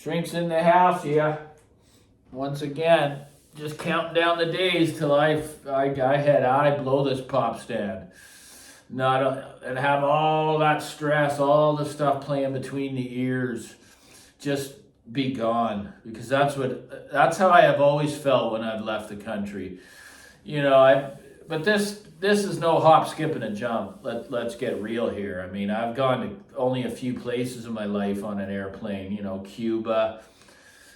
Shrinks in the house, yeah. Once again, just counting down the days till I head out. I blow this pop stand. And have all that stress, all the stuff playing between the ears, just be gone. Because that's how I have always felt when I've left the country. But this is no hop, skip, and a jump. Let's get real here. I mean, I've gone to only a few places in my life on an airplane. Cuba,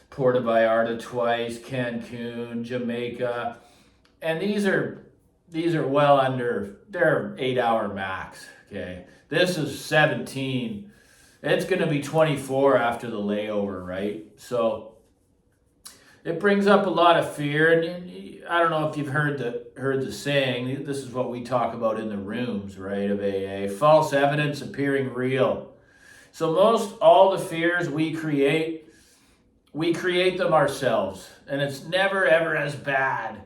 Puerto Vallarta twice, Cancun, Jamaica, and these are well under. They're 8-hour max. Okay, this is 17. It's going to be 24 after the layover, right? So it brings up a lot of fear, and I don't know if you've heard the saying. This is what we talk about in the rooms, right, of AA. False evidence appearing real. So most all the fears we create them ourselves, and it's never ever as bad.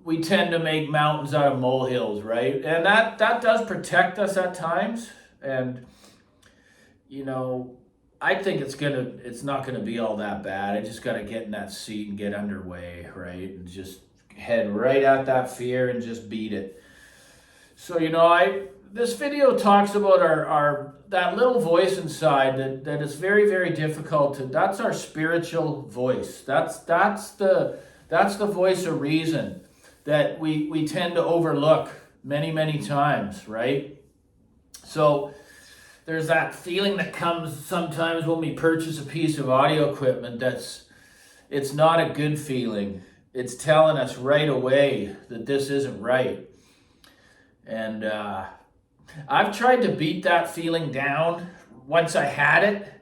We tend to make mountains out of molehills, right? And that does protect us at times, and I think it's not gonna be all that bad. I just gotta get in that seat and get underway, right? And just head right at that fear and just beat it. So this video talks about our that little voice inside that is very, very difficult to. That's our spiritual voice. That's the voice of reason that we tend to overlook many, many times, right? So there's that feeling that comes sometimes when we purchase a piece of audio equipment it's not a good feeling. It's telling us right away that this isn't right. And I've tried to beat that feeling down once I had it.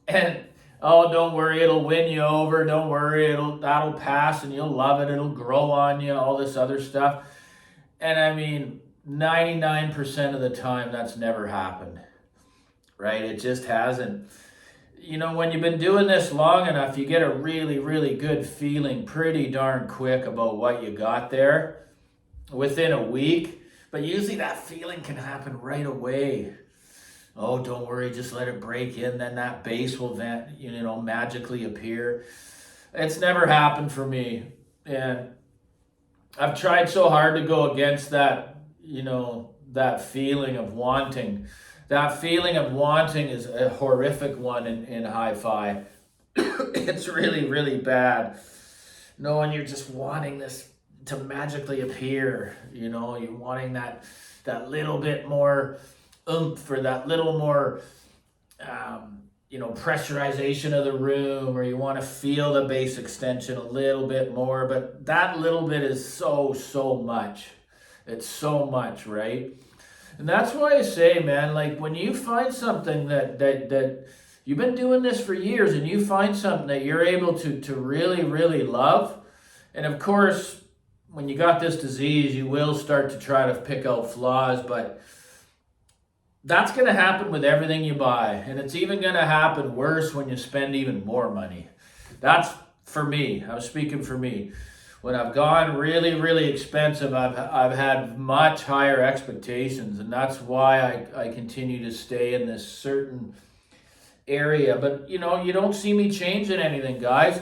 And, oh, don't worry, it'll win you over. Don't worry, that'll pass and you'll love it. It'll grow on you, all this other stuff. And I mean, 99% of the time, that's never happened. Right? It just hasn't. When you've been doing this long enough, you get a really, really good feeling pretty darn quick about what you got there within a week. But usually that feeling can happen right away. Oh, don't worry, just let it break in. Then that bass will magically appear. It's never happened for me. And I've tried so hard to go against that, that feeling of wanting. That feeling of wanting is a horrific one in hi-fi. It's really, really bad. Knowing you're just wanting this to magically appear, you're wanting that little bit more oomph, or that little more, pressurization of the room, or you want to feel the bass extension a little bit more, but that little bit is so much. It's so much, right? And that's why I say, man, like when you find something that you've been doing this for years, and you find something that you're able to really, really love, and of course, when you got this disease, you will start to try to pick out flaws, but that's going to happen with everything you buy. And it's even going to happen worse when you spend even more money. That's for me. I was speaking for me. When I've gone really, really expensive, I've had much higher expectations. And that's why I continue to stay in this certain area. But, you don't see me changing anything, guys.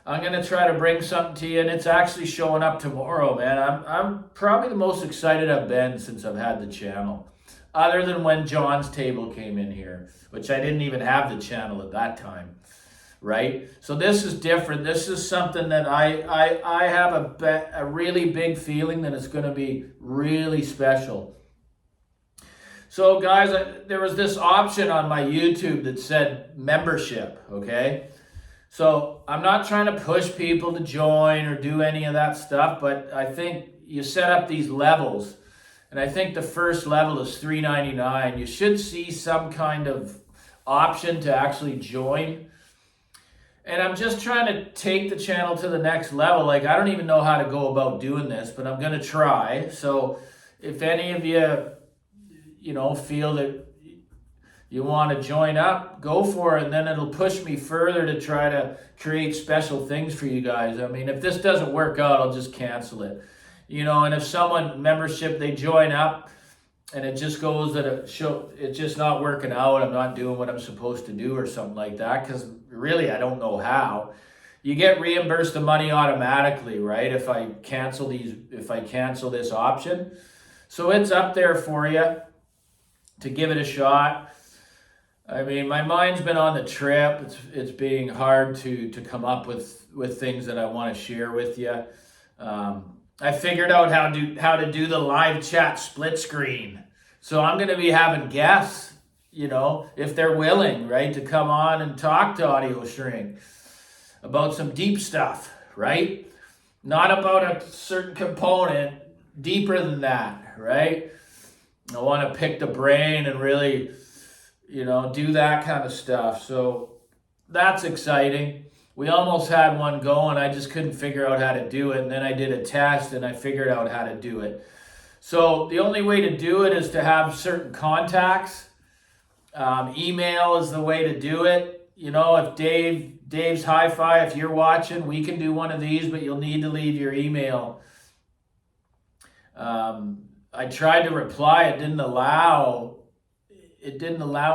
I'm going to try to bring something to you, and it's actually showing up tomorrow, man. I'm probably the most excited I've been since I've had the channel. Other than when John's Table came in here, which I didn't even have the channel at that time, right? So this is different. This is something that I have a really big feeling that it's going to be really special. So guys, there was this option on my YouTube that said membership, okay? So I'm not trying to push people to join or do any of that stuff, but I think you set up these levels. And I think the first level is $3.99. You should see some kind of option to actually join. And I'm just trying to take the channel to the next level. Like, I don't even know how to go about doing this, but I'm going to try. So if any of you, feel that you want to join up, go for it. And then it'll push me further to try to create special things for you guys. I mean, if this doesn't work out, I'll just cancel it. And if someone membership, they join up and it just goes that it's just not working out. I'm not doing what I'm supposed to do or something like that, because really I don't know how. You get reimbursed the money automatically, right? If I cancel this option. So it's up there for you to give it a shot. I mean, my mind's been on the trip. It's being hard to come up with things that I want to share with you. I figured out how to do the live chat split screen. So I'm going to be having guests, if they're willing, right, to come on and talk to Audio String about some deep stuff, right? Not about a certain component, deeper than that, right? I want to pick the brain and really, do that kind of stuff. So that's exciting. We almost had one going. I just couldn't figure out how to do it. And then I did a test and I figured out how to do it. So the only way to do it is to have certain contacts. Email is the way to do it. If Dave's Hi-Fi, if you're watching, we can do one of these, but you'll need to leave your email. I tried to reply. It didn't allow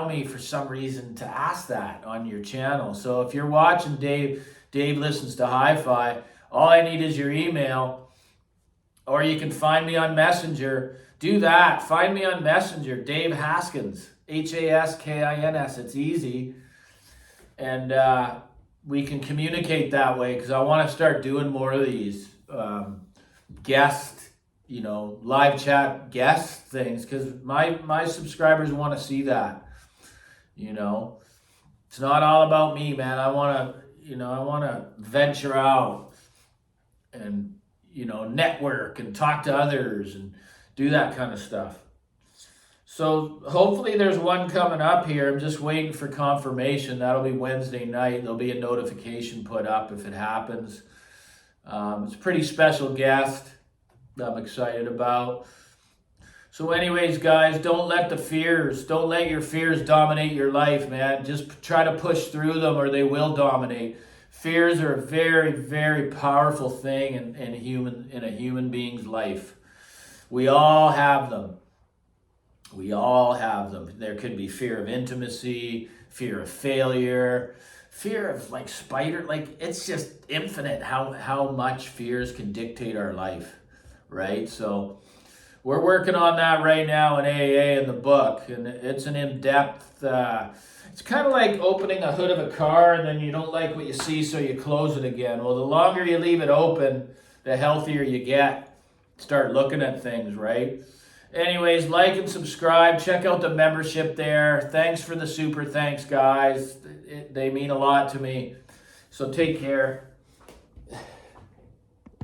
me for some reason to ask that on your channel. So if you're watching Dave listens to Hi-Fi, all I need is your email, or you can find me on Messenger. Do that. Find me on Messenger, Dave Haskins, Haskins. It's easy. And we can communicate that way, because I want to start doing more of these guest, live chat guest things, because my subscribers want to see that. It's not all about me, man. I want to venture out and network and talk to others and do that kind of stuff. So hopefully there's one coming up here. I'm just waiting for confirmation. That'll be Wednesday night. There'll be a notification put up if it happens. It's a pretty special guest that I'm excited about. So anyways, guys, don't let your fears dominate your life, man. Just try to push through them, or they will dominate. Fears are a very, very powerful thing in a human being's life. We all have them. There could be fear of intimacy, fear of failure, fear of it's just infinite how much fears can dictate our life, right? So we're working on that right now in AA in the book, and it's an in-depth, it's kind of like opening a hood of a car and then you don't like what you see, so you close it again. Well, the longer you leave it open, the healthier you get. Start looking at things, right? Anyways, like and subscribe. Check out the membership there. Thanks for the super thanks, guys. They mean a lot to me. So take care.